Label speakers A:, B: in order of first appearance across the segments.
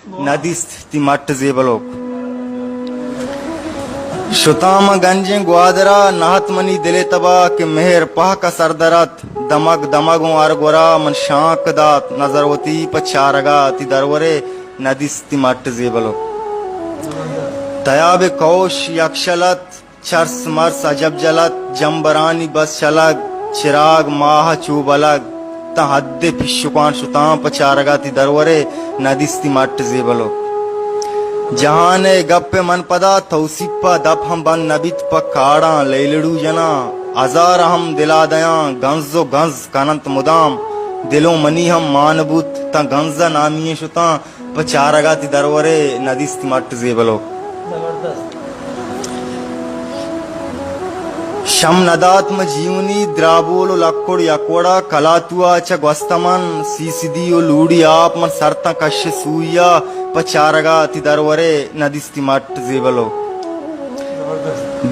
A: नदीस्ति मट्ट जेबलोक शुताम गंजे ग्वादरा नाहत मनी दिले तबा के मेहर पह का सरदरत दमग दमगों अरगोरा मन शांक दात नजरवती पछारगा ति दरवरे नदीस्ति मट्ट जेबलोक तयाब कौश यक्षलत चर्स मर्स अजब जलत जम्बरानी बस चलग चिराग माह चूबलग हद्दे फिशुकान शुतां पचारगा ति दरवरे नदीस्ति मट्ट जेबलो जहाने गप्पे मन पदा तौसिप्पा दप हम बन नबित पकाड़ा लेलड़ू जना हजार हम दिला दया गंजो गंज कनंत मुदाम दिलो मनी हम मानबुत ता गंजा नामिये शुतां पचारगा ति दरवरे नदीस्ति मट्ट जेबलो शम नदात्म जीवनी द्राबोलो लक्कोड़ यकोड़ा कलातुआ च ग्वस्तमन सीसिदियो लूडी आप मन सरता कश सूया पचारगा ति दरवरे नदिस्ति मट्ट जेबलो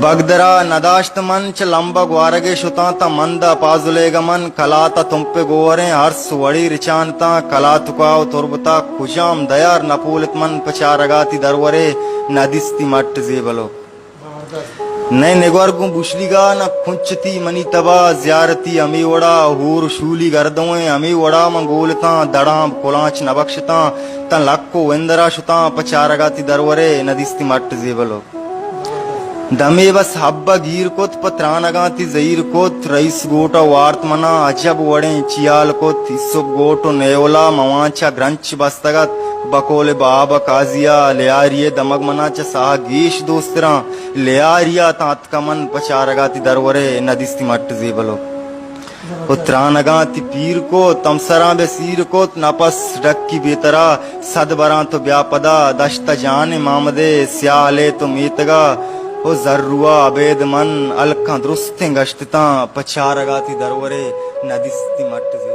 A: बगदरा नदाश्त मन च लंबा ग्वारगे शुताता मंदा पाजुले गमन कलाता तुमपे गोवरे हर्ष वड़ी रिचानता कलातुकाव तुरबता खुशाम दयार नपूलित मन पचारगा ति दरवरे नदिस्ति मट्ट जेबलो नए निगवर्गों बुशलिगा न खुंचती मनी तबा ज्यारती अमी वड़ा हूर शूली गर्दों अमी वड़ा मंगोलता दड़ाम कोलांच नबक्षता ता लक्को वेंदरा शुता पचारगाती दरवरे नदिस्ति मट्ट जेबलो दमे बस हब्बा गीर कोत पत्रानगाती जहीर कोत रईस गोटा वार्त मना अजब वड़े चियाल कोत इसुब गोटो नेवला मवांचा ग्रंच बस्तगत बकोले बाबा काजिया लियारिये दमग मना च साह गीश दोस्तरा लियारिया तात कमन पचारगाती दरवरे नदिस्ति मट्ट जेबलो उत्तरानगाती पीर को तमसरा बेसीर को नपस डक्की बेतरा सदबरा तो ब्यापदा दश्त जाने मामदे स्याले तो मीतगा ओ जर्रुआ अबेद मन अलका दुरुस्ते गश्तता पचारगाती दरवरे नदिस्ति मट्ट जेबलो।